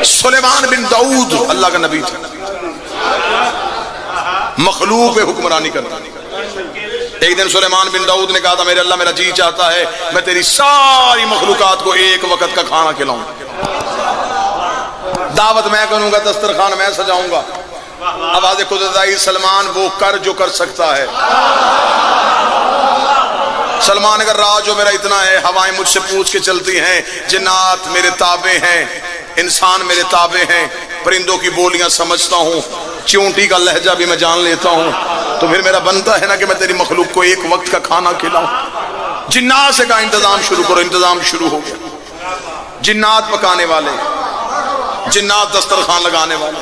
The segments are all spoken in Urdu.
سلیمان بن داؤد اللہ کا نبی تھا، مخلوق پہ حکمرانی کرتا۔ ایک دن سلیمان بن داؤد نے کہا تھا میرے اللہ میرا جی چاہتا ہے میں تیری ساری مخلوقات کو ایک وقت کا کھانا کھلاؤں، دعوت میں کروں گا، دسترخوان میں سجاؤں گا۔ آواز قدرت آئی سلمان وہ کر جو کر سکتا ہے۔ سلمان اگر راج جو میرا اتنا ہے، ہوائیں مجھ سے پوچھ کے چلتی ہیں، جنات میرے تابع ہیں، انسان میرے تابع ہیں، پرندوں کی بولیاں سمجھتا ہوں، چونٹی کا لہجہ بھی میں جان لیتا ہوں، تو پھر میرا بنتا ہے نا کہ میں تیری مخلوق کو ایک وقت کا کھانا کھلاؤں۔ جنات سے کہا انتظام شروع کرو، انتظام شروع ہو گیا۔ جنات پکانے والے، جنات دسترخوان لگانے والے۔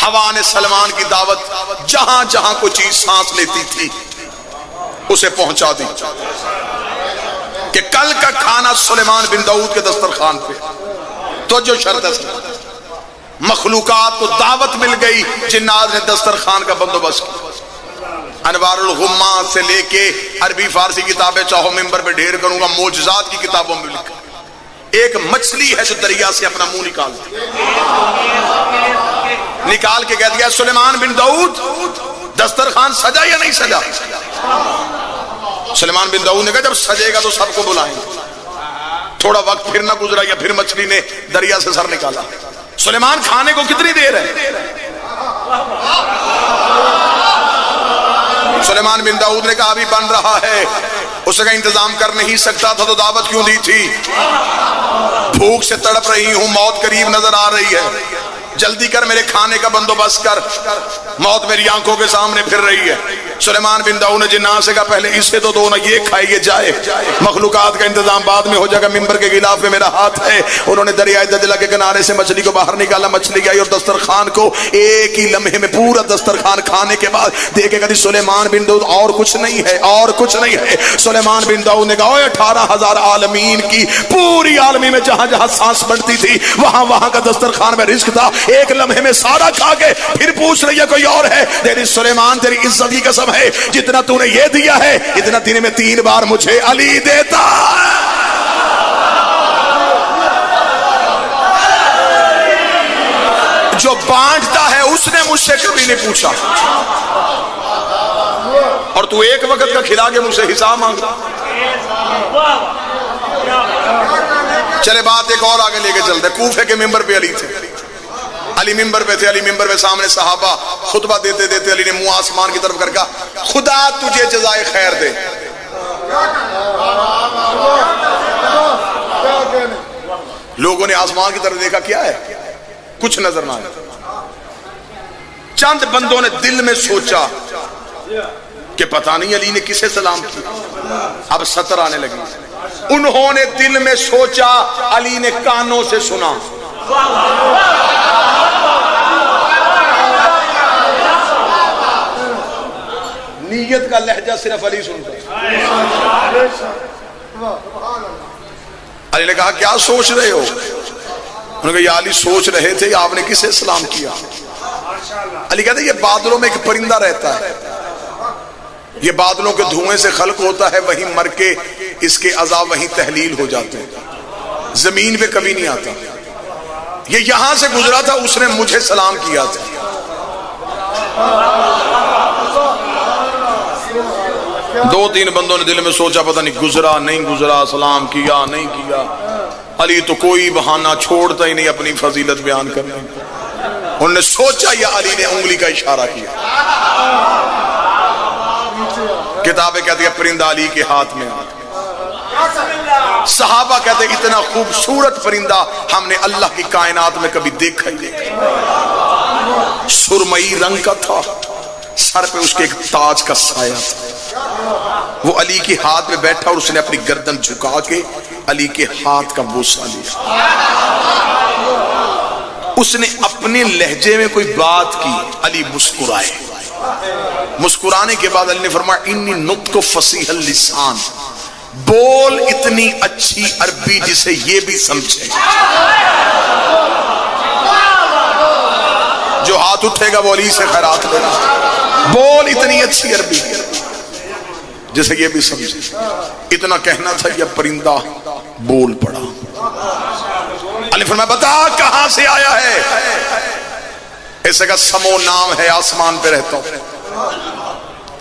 ہوا نے سلمان کی دعوت جہاں جہاں کوئی چیز سانس لیتی تھی اسے پہنچا دی کہ کل کا کھانا سلیمان بن داؤد کے دسترخوان پہ۔ تو جو شرط ہے مخلوقات کو دعوت مل گئی، جنات نے دسترخوان کا بندوبست کیا۔ انوار الغمات سے لے کے عربی فارسی کتابیں چاہو ممبر پہ ڈھیر کروں گا، معجزات کی کتابوں میں لکھا ایک مچھلی ہے جو دریا سے اپنا منہ نکال کے کہہ دیا سلیمان بن داؤد دسترخوان سجا یا نہیں سجا؟ سلیمان بن داؤد نے کہا جب سجے گا تو سب کو بلائیں گے۔ تھوڑا وقت پھر نہ گزرا یا پھر مچھلی نے دریا سے سر نکالا۔ سلیمان کھانے کو کتنی دیر ہے؟ سلیمان بن داؤد نے کہا ابھی بن رہا ہے۔ اس کا انتظام کر نہیں سکتا تھا تو دعوت کیوں دی تھی؟ بھوک سے تڑپ رہی ہوں، موت قریب نظر آ رہی ہے، جلدی کر میرے کھانے کا بندوبست کر، موت میری آنکھوں کے سامنے پھر رہی ہے۔ سلیمان بن داؤد نے جنات سے کہا پہلے اسے تو دو نا، یہ کھائے یہ جائے، مخلوقات کا انتظام بعد میں ہو جائے گا، ممبر کے غلاف میں میرا ہاتھ ہے۔ انہوں نے دریائے دجلہ کے کنارے سے مچھلی کو باہر نکالا، مچھلی آئی اور دسترخوان کو ایک ہی لمحے میں پورا دسترخوان کھانے کے بعد دیکھے گا سلیمان بن داؤد اور کچھ نہیں ہے، اور کچھ نہیں ہے۔ سلیمان بن داؤد نے کہا 18,000 عالمین کی پوری عالمی میں جہاں جہاں سانس بڑھتی تھی وہاں وہاں کا دسترخوان میں رزق تھا، ایک لمحے میں سارا کھا کے پھر پوچھ رہی ہے کوئی اور ہے؟ تیری سلیمان تیری عزت کی قسم ہے، جتنا تو نے یہ دیا ہے اتنا دن میں 3 بار مجھے علی دیتا ہے۔ جو بانٹتا ہے اس نے مجھ سے کبھی نہیں پوچھا، اور تو ایک وقت کا کھلا کے مجھ سے حساب مانگتا۔ چلے بات ایک اور آگے لے کے چلتے، کوفے کے ممبر پہ علی تھے، علی ممبر پہ تھے، علی ممبر پہ سامنے صحابہ، خطبہ دیتے دیتے علی نے منہ آسمان کی طرف کر کہا خدا تجھے جزائے خیر دے۔ لوگوں نے آسمان کی طرف دیکھا، کیا ہے؟ کچھ نظر نہ آیا۔ چند بندوں نے دل میں سوچا کہ پتہ نہیں علی نے کسے سلام کیا، اب سطر آنے لگی۔ انہوں نے دل میں سوچا علی نے کانوں سے سنا۔ نیت کا لہجہ صرف علی سنتا۔ علی نے کہا کیا سوچ رہے ہو؟ انہوں نے کہا یا علی سوچ رہے تھے آپ نے کسے سلام کیا؟ علی کہتے ہیں یہ بادلوں میں ایک پرندہ رہتا ہے، یہ بادلوں کے دھوئیں سے خلق ہوتا ہے، وہیں مر کے اس کے عذاب وہیں تحلیل ہو جاتے ہیں، زمین پہ کبھی نہیں آتا۔ یہ یہاں سے گزرا تھا، اس نے مجھے سلام کیا تھا۔ دو تین بندوں نے دل میں سوچا پتہ نہیں گزرا نہیں گزرا، سلام کیا نہیں کیا۔ علی تو کوئی بہانہ چھوڑتا ہی نہیں اپنی فضیلت بیان کرنے۔ انہوں نے سوچا یا علی نے انگلی کا اشارہ کیا۔ کتابیں کہتی ہیں پرندہ علی کے ہاتھ میں آ۔ صحابہ کہتے ہیں اتنا خوبصورت پرندہ ہم نے اللہ کی کائنات میں کبھی دیکھا ہی نہیں۔ سرمئی رنگ کا تھا، سر پہ اس کے ایک تاج کا سایہ تھا۔ وہ علی کے ہاتھ میں بیٹھا اور اس نے اپنی گردن جھکا کے علی کے ہاتھ کا بوسہ لیا۔ اس نے اپنے لہجے میں کوئی بات کی، علی مسکرائے۔ مسکرانے کے بعد علی نے فرمایا انی نطق فصیح اللسان، بول اتنی اچھی عربی جسے یہ بھی سمجھے۔ جو ہاتھ اٹھے گا وہ علی سے خیرات لے گا۔ بول اتنی اچھی عربی جسے یہ بھی سمجھے۔ اتنا کہنا تھا یہ پرندہ بول پڑا۔ علی فرمایا بتا کہاں سے آیا ہے؟ کسی کا سمو نام ہے آسمان پہ رہتا ہوں.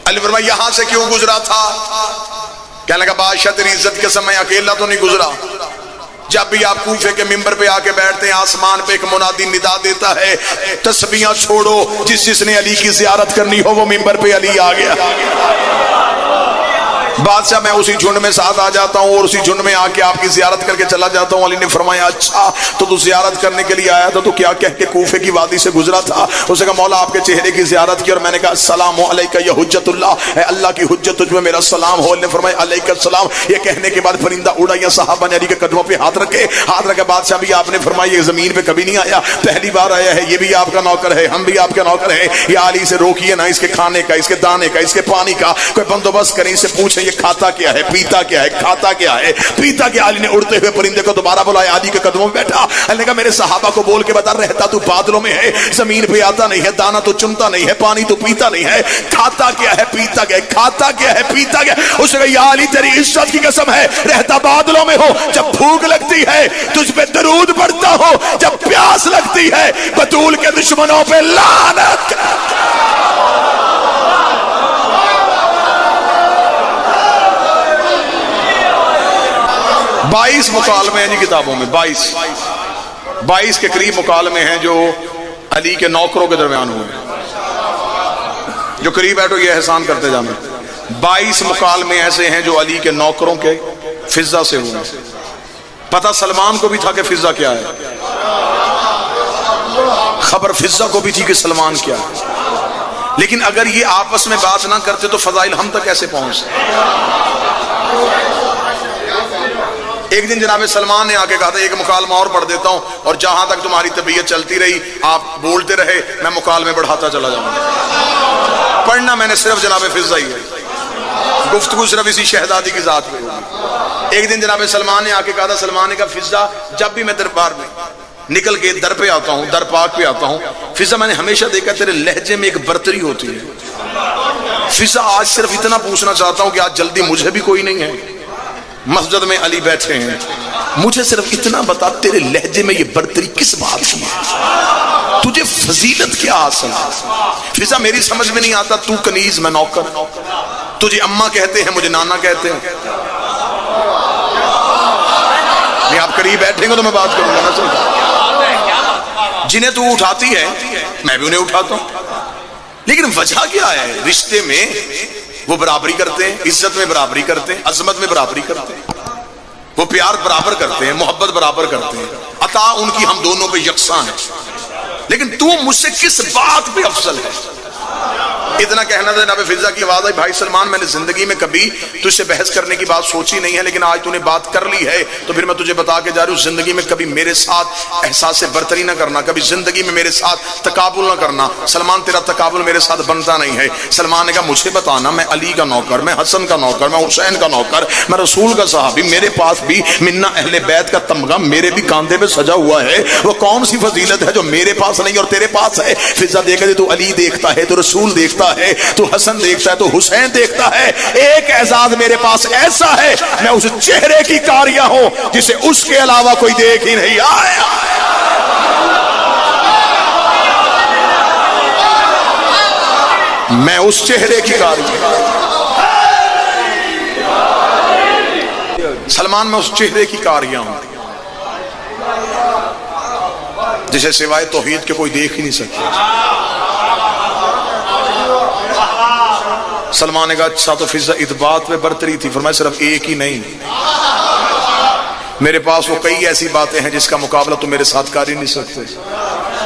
علی فرمایا یہاں سے کیوں گزرا تھا؟ کہنے لگا بادشاہ تیری عزت کے سمے اکیلا تو نہیں گزرا. جب بھی آپ کوفے کے ممبر پہ آ کے بیٹھتے ہیں آسمان پہ ایک منادی ندا دیتا ہے تسبیحاں چھوڑو, جس نے علی کی زیارت کرنی ہو وہ ممبر پہ علی آ گیا. بادشاہ میں اسی جھنڈ میں ساتھ آ جاتا ہوں اور اسی جھنڈ میں آ کے آپ کی زیارت کر کے چلا جاتا ہوں. علی نے فرمایا اچھا تو زیارت کرنے کے لیے آیا تھا تو کیا کہہ کے کوفے کی وادی سے گزرا تھا؟ اس نے کہا مولا آپ کے چہرے کی زیارت کی اور میں نے کہا السلام علیکہ یا حجت اللہ, اے اللہ کی حجت تجھ میں میرا سلام ہو. نے فرمایا علیکہ السلام. یہ کہنے کے بعد پرندہ اڑا. یا صحابہ نے علی کے قدموں پہ ہاتھ رکھے. بادشاہ بھی آپ نے فرمایا یہ زمین پہ کبھی نہیں آیا, پہلی بار آیا ہے, یہ بھی آپ کا نوکر ہے, ہم بھی آپ کے نوکر ہیں. یا علی سے روکیے نا, اس کے کھانے کا, اس کے دانے کا, اس کے پانی کا کوئی بندوبست کریں, اس سے پوچھیں یہ کھاتا کیا ہے, پیتا کیا ہے, کھاتا کیا ہے, پیتا کیا. علی نے اڑتے ہوئے پرندے کو دوبارہ بلایا, علی کے قدموں میں بیٹھا. علی نے کہا میرے صحابہ کو بول کے بتا, رہتا تو بادلوں میں ہے, زمین پہ آتا نہیں ہے, دانا تو چنتا نہیں ہے, پانی تو پیتا نہیں ہے, کھاتا کیا ہے, پیتا کیا ہے, کھاتا کیا ہے, پیتا کیا ہے. اس نے کہا یا علی تیری عزت کی قسم ہے, رہتا بادلوں میں ہو, جب بھوک لگتی ہے تجھ پہ درود پڑھتا ہو, جب پیاس لگتی ہے بطول کے دشمنوں پہ لعنت. 22 مکالمے ہیں جی کتابوں میں, 22 کے قریب مکالمے ہیں جو علی کے نوکروں کے درمیان ہوئے. جو قریب بیٹھو یہ احسان کرتے جانا. 22 مکالمے ایسے ہیں جو علی کے نوکروں کے فضا سے ہوئے. پتہ سلمان کو بھی تھا کہ فضا کیا ہے, خبر فضا کو بھی تھی کہ سلمان کیا ہے, لیکن اگر یہ آپس میں بات نہ کرتے تو فضائل ہم تک کیسے پہنچتے. ایک دن جناب سلمان نے آ کے کہا تھا ایک مکالمہ اور پڑھ دیتا ہوں اور جہاں تک تمہاری طبیعت چلتی رہی آپ بولتے رہے میں مکالمے بڑھاتا چلا جاؤں. پڑھنا میں نے صرف جناب فضا ہی ہے, گفتگو صرف اسی شہزادی کی ذات پہ ہوگی. ایک دن جناب سلمان نے آ کے کہا تھا, سلمان نے کہا فضا جب بھی میں دربار میں نکل کے در پہ آتا ہوں, در پاک پہ آتا ہوں, فضا میں نے ہمیشہ دیکھا تیرے لہجے میں ایک برتری ہوتی ہے. فضا آج صرف اتنا پوچھنا چاہتا ہوں کہ آج جلدی مجھے بھی کوئی نہیں ہے, مسجد میں علی بیٹھے ہیں, مجھے صرف اتنا بتا تیرے لہجے میں یہ برتری کس بات کی ہے, تجھے فضیلت کیا حاصل ہے. فضا میری سمجھ میں نہیں آتا, تو کنیز میں نوکر, تجھے اماں کہتے ہیں مجھے نانا کہتے ہیں. نہیں آپ قریب بیٹھیں گے تو میں بات کروں گا نا. جنہیں تو اٹھاتی ہے میں بھی انہیں اٹھاتا ہوں, لیکن وجہ کیا ہے؟ رشتے میں وہ برابری کرتے ہیں, عزت میں برابری کرتے ہیں, عظمت میں برابری کرتے ہیں, وہ پیار برابر کرتے ہیں, محبت برابر کرتے ہیں, عطا ان کی ہم دونوں پہ یکساں ہے. لیکن تو مجھ سے کس بات پہ افضل ہے؟ اتنا کہنا تھا. جناب فضا کی آواز آئی, بھائی سلمان میں نے زندگی میں کبھی تجھ سے بحث کرنے کی بات سوچی نہیں ہے, لیکن آج تو نے بات کر لی ہے تو پھر میں تجھے بتا کے جا رہی ہوں, زندگی میں کبھی میرے ساتھ احساس برتری نہ کرنا, کبھی زندگی میں میرے ساتھ تقابل نہ کرنا. سلمان تیرا تقابل میرے ساتھ بنتا نہیں ہے. سلمان نے کہا مجھے بتانا, میں علی کا نوکر, میں حسن کا نوکر, میں حسین کا نوکر, میں رسول کا صحابی, میرے پاس بھی منا اہل بیت کا تمغہ میرے بھی کاندھے پہ سجا ہوا ہے, وہ کون سی فضیلت ہے جو میرے پاس نہیں اور تیرے پاس ہے؟ فضا دیکھا تو علی دیکھتا ہے, تو رسول دیکھتا ہے, تو حسن دیکھتا ہے, تو حسین دیکھتا ہے. ایک اعزاز میرے پاس ایسا ہے, میں اس چہرے کی کاریاں ہوں جسے اس کے علاوہ کوئی دیکھ ہی نہیں آیا. میں اس چہرے کی کاریاں, سلمان میں اس چہرے کی کاریاں ہوں جسے سوائے توحید کے کوئی دیکھ ہی نہیں سکتا. سلمان نے کہا اچھا تو فضا اس بات پہ برتری تھی. فرمایا صرف ایک ہی نہیں, میرے پاس وہ کئی ایسی باتیں ہیں جس کا مقابلہ تو میرے ساتھ کر ہی نہیں سکتے.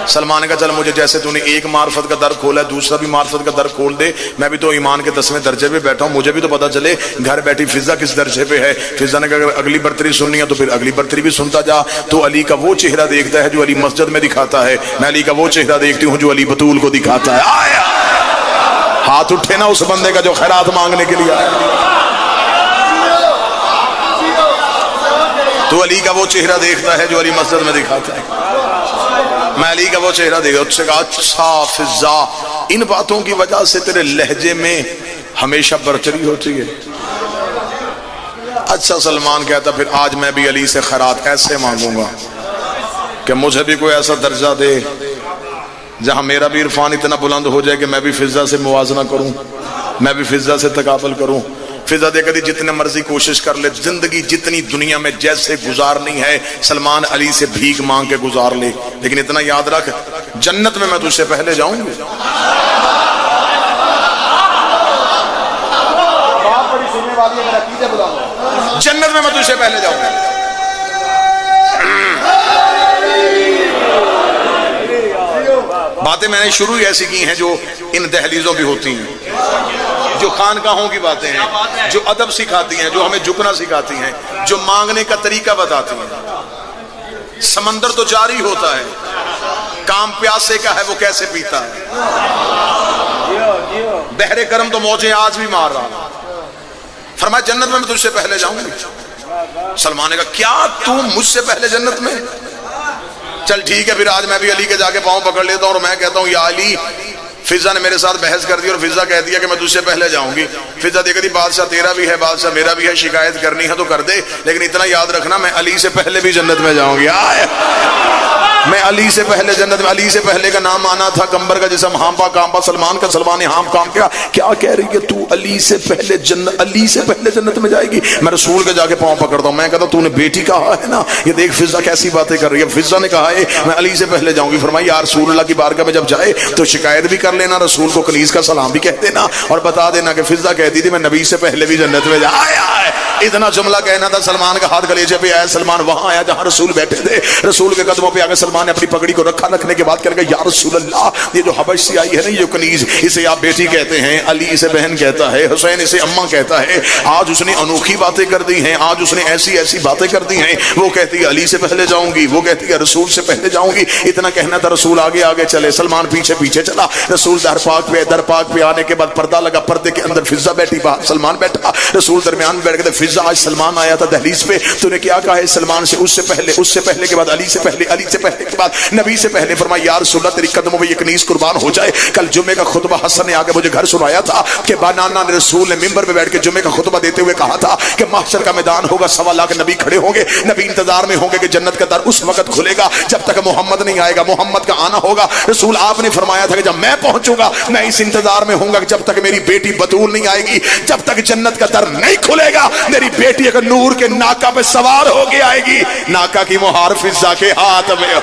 سلمان نے کہا چل مجھے جیسے تو نے ایک معرفت کا در کھولا ہے دوسرا بھی معرفت کا در کھول دے, میں بھی تو ایمان کے 10ویں درجے پہ بیٹھا ہوں, مجھے بھی تو پتا چلے گھر بیٹھی فضا کس درجے پہ ہے. فضا نے کہا اگر اگلی برتری سننی ہے تو پھر اگلی برتری بھی سنتا جا. تو علی کا وہ چہرہ دیکھتا ہے جو علی مسجد میں دکھاتا ہے, میں علی کا وہ چہرہ دیکھتی ہوں جو علی بطول کو دکھاتا ہے. آیا ہاتھ اٹھے نا اس بندے کا جو خیرات مانگنے کے لیے آیا. تو علی کا وہ چہرہ دیکھتا ہے جو علی مسجد میں دکھاتا ہے, میں علی کا وہ چہرہ دیکھا. اس سے کہا اچھا فضا ان باتوں کی وجہ سے تیرے لہجے میں ہمیشہ برتری ہوتی ہے. اچھا سلمان کہتا پھر آج میں بھی علی سے خیرات ایسے مانگوں گا کہ مجھے بھی کوئی ایسا درجہ دے جہاں میرا بھی عرفان اتنا بلند ہو جائے کہ میں بھی فضا سے موازنہ کروں، میں بھی فضا سے تقابل کروں. فضا دیکھ دی جتنے مرضی کوشش کر لے، زندگی جتنی دنیا میں جیسے گزارنی ہے سلمان علی سے بھیک مانگ کے گزار لے، لیکن اتنا یاد رکھ جنت میں تجھ سے پہلے جاؤں گی. جنت میں تجھ سے پہلے جاؤں گا. باتیں میں نے شروع ایسی کی ہیں جو ان دہلیزوں بھی ہوتی ہیں، جو خانقاہوں کی باتیں ہیں، جو ادب سکھاتی ہیں، جو ہمیں جھکنا سکھاتی ہیں، جو مانگنے کا طریقہ بتاتی ہیں. سمندر تو جاری ہوتا ہے، کام پیاسے کا ہے وہ کیسے پیتا ہے. بحر کرم تو موجیں آج بھی مار رہا. فرمایا جنت میں تجھ سے پہلے جاؤں گی. سلمان نے کہا کیا تو مجھ سے پہلے جنت میں؟ چل ٹھیک ہے پھر آج میں بھی علی کے جا کے پاؤں پکڑ لیتا ہوں اور میں کہتا ہوں یا علی، فضا نے میرے ساتھ بحث کر دی اور فضا کہہ دیا کہ میں تجھ سے پہلے جاؤں گی. فضا دیکھ دی بادشاہ تیرا بھی ہے، بادشاہ میرا بھی ہے، شکایت کرنی ہے تو کر دے، لیکن اتنا یاد رکھنا میں علی سے پہلے بھی جنت میں جاؤں گی. میں علی سے پہلے جنت میں. علی سے پہلے کا نام آنا تھا کمبر کا جسم ہانپا کانپا. سلمان کا سلمان نے ہانپ کام کیا. کیا کہہ رہی ہے تو علی سے پہلے جنت، علی سے پہلے جنت میں جائے گی؟ میں رسول کے جا کے پاؤں پکڑتا ہوں، میں کہتا ہوں تو نے بیٹی کہا ہے نا، یہ دیکھ فضا کیسی باتیں کر رہی ہے. فضا نے کہا ہے میں علی سے پہلے جاؤں گی. فرمایا یا رسول اللہ کی بارگاہ میں جب جائے تو شکایت بھی کر لینا، رسول کو کنیز کا سلام بھی کہہ دینا اور بتا دینا کہ فضا کہتی تھی میں نبی سے پہلے بھی جنت میں جایا. اتنا جملہ کہنا تھا. سلمان کا ہاتھ کلیجے پہ آیا. سلمان وہاں آیا جہاں رسول بیٹھے تھے. رسول کے قدموں پہ آ کے سلمان نے اپنی پگڑی کو رکھنے کے بعد کہا یا رسول اللہ، یہ جو حبش سے آئی ہے نا یہ کنیز، اسے آپ بیٹی کہتے ہیں، علی اسے بہن کہتا ہے، حسین اسے اماں کہتا ہے. آج اس نے انوکھی باتیں کر دی ہیں، آج اس نے ایسی ایسی باتیں کر دی ہیں. وہ کہتی ہے علی سے پہلے جاؤں گی، وہ کہتی ہے رسول سے پہلے جاؤں گی. اتنا کہنا تھا. رسول آگے آگے چلے، سلمان پیچھے پیچھے چلا. رسول در پاک پہ آنے کے بعد پردہ لگا، پردے کے اندر فضا بیٹھی، باہر سلمان بیٹھا. رسول درمیان میں بیٹھ گئے. فضا آج سلمان آیا تھا دہلیز پہ، تو نے کیا کہا ہے سلمان سے؟ اس سے پہلے کے بعد علی سے پہلے، علی سے پہلے کے بعد نبی سے پہلے. فرمایا یا رسول اللہ تیری قدموں میں یہ کنیز قربان ہو جائے. کل جمعے کا خطبہ حسن نے آگے مجھے گھر سنایا تھا کہ بانانا نے رسول نے منبر پہ بیٹھ کے جمعے کا خطبہ دیتے ہوئے کہا تھا کہ محشر کا میدان ہوگا، 1.25 لاکھ نبی کھڑے ہوں گے. نبی انتظار میں ہوں گے کہ جنت کا در اس وقت کھلے گا جب تک محمد نہیں آئے گا، محمد کا آنا ہوگا. رسول آپ نے فرمایا تھا کہ جب میں پہنچوں گا میں اس انتظار میں ہوں گا کہ جب تک میری بیٹی بطول نہیں آئے گی، جب تک جنت کا در نہیں کھلے گا میری بیٹی اگر نور کے ناکا پہ سوار ہو کے آئے گی. ناکا کی مہار فضا کے ہاتھ میں.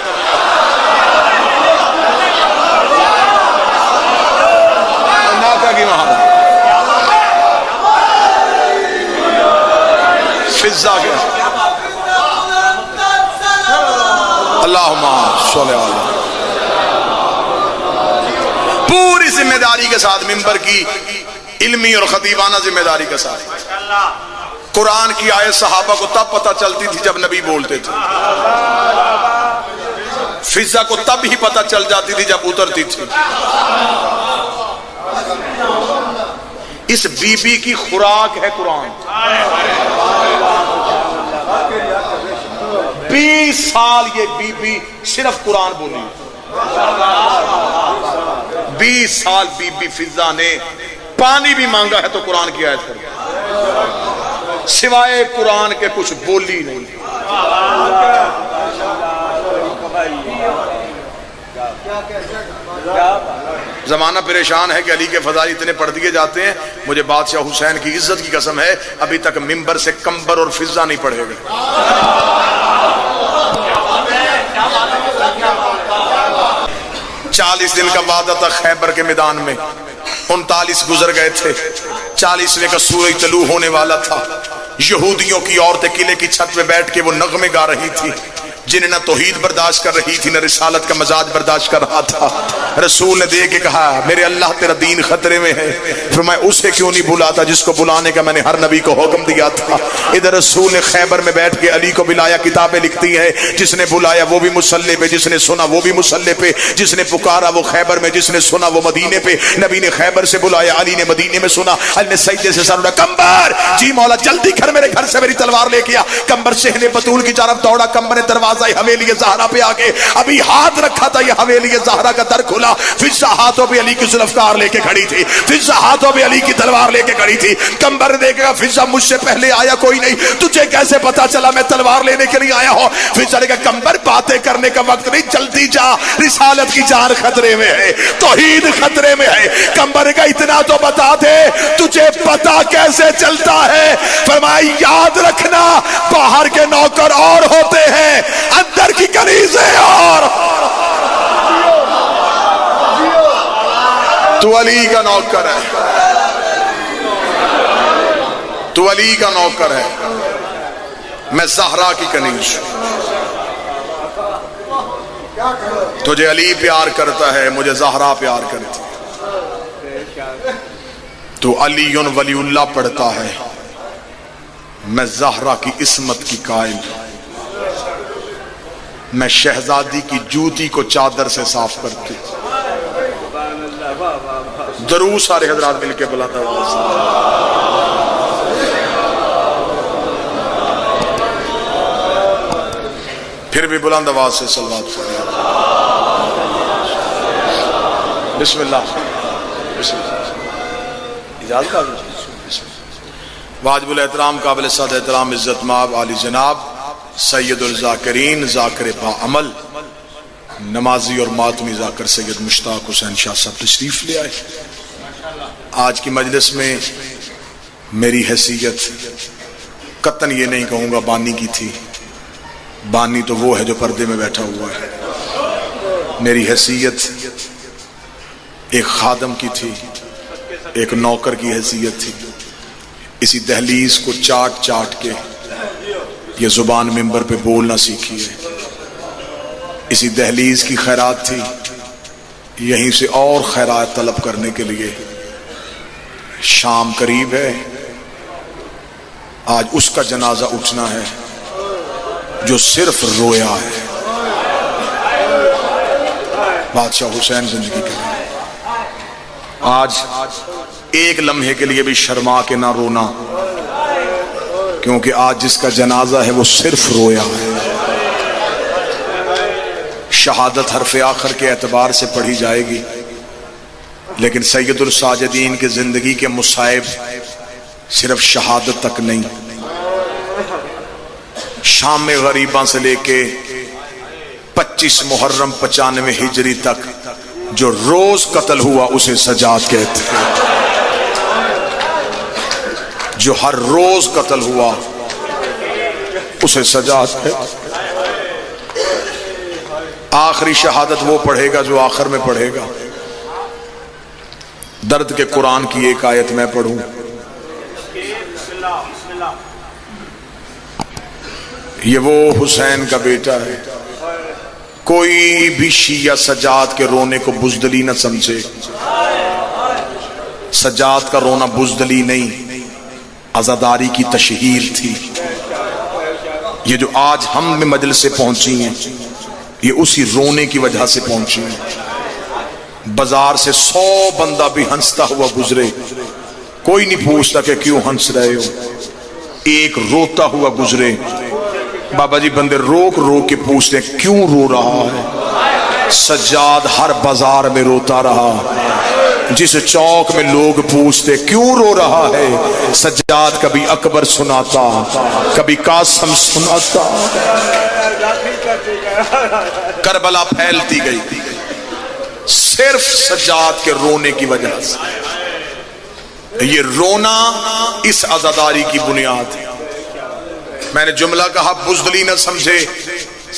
فضا کے اللہم صلی اللہ پوری ذمہ داری کے ساتھ منبر کی علمی اور خطیبانہ ذمہ داری کے ساتھ. قرآن کی آیت صحابہ کو تب پتہ چلتی تھی جب نبی بولتے تھے. فضا کو تب ہی پتہ چل جاتی تھی جب اترتی تھی. اس بی بی کی خوراک ہے قرآن. 20 سال یہ بی بی صرف قرآن بولی. 20 سال بی بی فضا نے پانی بھی مانگا ہے تو قرآن کی آیت پر، سوائے قرآن کے کچھ بولی نہیں. زمانہ پریشان ہے کہ علی کے فضائل اتنے پڑھ دیے جاتے ہیں. مجھے بادشاہ حسین کی عزت کی قسم ہے ابھی تک منبر سے کمبر اور فضا نہیں پڑھے گئے. 40 دن کا وعدہ تھا خیبر کے میدان میں، 39 گزر گئے تھے. 40ویں کا سورج طلوع ہونے والا تھا. یہودیوں کی عورتیں قلعے کی چھت پہ بیٹھ کے وہ نغمے گا رہی تھی جنہیں نہ توحید برداشت کر رہی تھی نہ رسالت کا مزاج برداشت کر رہا تھا. رسول نے دیکھ کے کہا میرے اللہ تیرا دین خطرے میں ہے. فرمایا اسے کیوں نہیں بلاتا جس کو بلانے کا میں نے ہر نبی کو حکم دیا تھا. ادھر رسول نے خیبر میں بیٹھ کے علی کو بلایا. کتابیں لکھتی ہیں جس نے بلایا وہ بھی مصلی پہ، جس نے سنا وہ بھی مصلی پہ، جس نے پکارا وہ خیبر میں، جس نے سنا وہ مدینے پہ. نبی نے خیبر سے بلایا، علی نے مدینے میں سنا. علی نے سجدے سے سر اٹھا، کمبر جی مولا جلدی کر میرے گھر سے میری تلوار لے کے آ. کمبر شہن بطول کی طرف دوڑا. کمبر نے تلوار پاس آئی حویلی زہرا پہ آگے ابھی ہاتھ رکھا تھا، یہ حویلی زہرا کا در کھلا، فضہ ہاتھوں پہ علی کی ذوالفقار لے کے کھڑی تھی، فضہ ہاتھوں پہ علی کی تلوار لے کے کھڑی تھی۔ قمر نے دیکھا فضہ مجھ سے پہلے آیا کوئی نہیں، تجھے کیسے پتا چلا میں تلوار لینے کے لیے آیا ہوں؟ فضہ نے کہا قمر باتیں کرنے کا وقت نہیں، جلدی جا، رسالت کی جان خطرے میں ہے، توحید خطرے میں ہے۔ قمر کا اتنا تو بتا دے تجھے پتا کیسے چلتا ہے؟ فرمایا یاد رکھنا باہر کے نوکر اور ہوتے ہیں، اندر کی کنیزیں اور۔ تو علی کا نوکر ہے، تو علی کا نوکر ہے، میں زہرا کی کنیز ہوں۔ تجھے علی پیار کرتا ہے، مجھے زہرا پیار کرتی ہے۔ تو علی ولی اللہ پڑھتا ہے، میں زہرا کی عصمت کی قائل، میں شہزادی کی جوتی کو چادر سے صاف کرتی۔ درود سارے حضرات مل کے بلاتا ہوں۔ پھر بھی بلند آواز سے صلوات پڑھیں۔ بسم اللہ، بسم اللہ، اجازت کا واجب الاحترام قابل صد احترام عزت مآب عالی جناب سید الذاکرین ذاکر با عمل نمازی اور ماتمی ذاکر سید مشتاق حسین شاہ صاحب تشریف لے آئے۔ آج کی مجلس میں میری حیثیت قطعاً یہ نہیں کہوں گا بانی کی تھی، بانی تو وہ ہے جو پردے میں بیٹھا ہوا ہے، میری حیثیت ایک خادم کی تھی، ایک نوکر کی حیثیت تھی۔ اسی دہلیز کو چاٹ چاٹ کے یہ زبان منبر پہ بولنا سیکھی ہے، اسی دہلیز کی خیرات تھی، یہیں سے اور خیرات طلب کرنے کے لیے شام قریب ہے، آج اس کا جنازہ اٹھنا ہے جو صرف رویا ہے۔ بادشاہ حسین زندگی کرے، آج ایک لمحے کے لیے بھی شرما کے نہ رونا، کیونکہ آج جس کا جنازہ ہے وہ صرف رویا ہے۔ شہادت حرف آخر کے اعتبار سے پڑھی جائے گی، لیکن سید الساجدین کی زندگی کے مصائب صرف شہادت تک نہیں، شام غریباں سے لے کے 25 محرم 95 ہجری تک جو روز قتل ہوا اسے سجاد کہتے ہیں، جو ہر روز قتل ہوا اسے سجاد کہتے ہیں۔ آخری شہادت وہ پڑھے گا جو آخر میں پڑھے گا۔ درد کے قرآن کی ایک آیت میں پڑھوں، یہ وہ حسین کا بیٹا ہے، کوئی بھی شیعہ سجاد کے رونے کو بزدلی نہ سمجھے، سجاد کا رونا بزدلی نہیں، عزاداری کی تشہیر تھی۔ یہ جو آج ہم میں مجلس سے پہنچی ہیں یہ اسی رونے کی وجہ سے پہنچی ہیں۔ بازار سے 100 بندہ بھی ہنستا ہوا گزرے، کوئی نہیں پوچھتا کہ کیوں ہنس رہے ہو، ایک روتا ہوا گزرے، بابا جی بندے روک روک کے پوچھتے ہیں کیوں رو رہا ہے؟ سجاد ہر بازار میں روتا رہا، جس چوک میں لوگ پوچھتے کیوں رو رہا ہے، سجاد کبھی اکبر سناتا، کبھی قاسم سناتا۔ کربلا پھیلتی گئی صرف سجاد کے رونے کی وجہ سے۔ یہ رونا اس عزاداری کی بنیاد ہے۔ میں نے جملہ کہا بزدلی نہ سمجھے،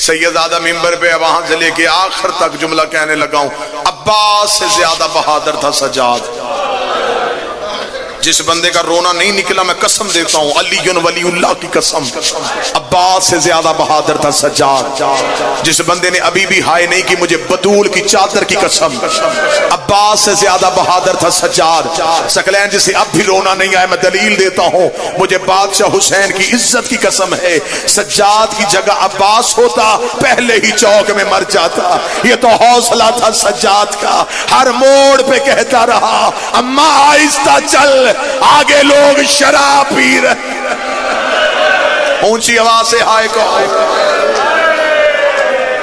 سیدزادہ ممبر پہ وہاں سے لے کے آخر تک جملہ کہنے لگا ہوں، عباس سے زیادہ بہادر تھا سجاد۔ جس بندے کا رونا نہیں نکلا میں قسم دیتا ہوں، علی ولی اللہ کی قسم، عباس سے زیادہ بہادر تھا سجاد۔ جس بندے نے ابھی بھی ہائے نہیں کی مجھے بطول کی چادر کی قسم، عباس سے زیادہ بہادر تھا سجاد۔ سکلین جسے اب بھی رونا نہیں آیا میں دلیل دیتا ہوں، مجھے بادشاہ حسین کی عزت کی قسم ہے، سجاد کی جگہ عباس ہوتا پہلے ہی چوک میں مر جاتا۔ یہ تو حوصلہ تھا سجاد کا، ہر موڑ پہ کہتا رہا اماں آہستہ چل، آگے لوگ شراب پی رہے۔ اونچی آواز سے ہائے کہو،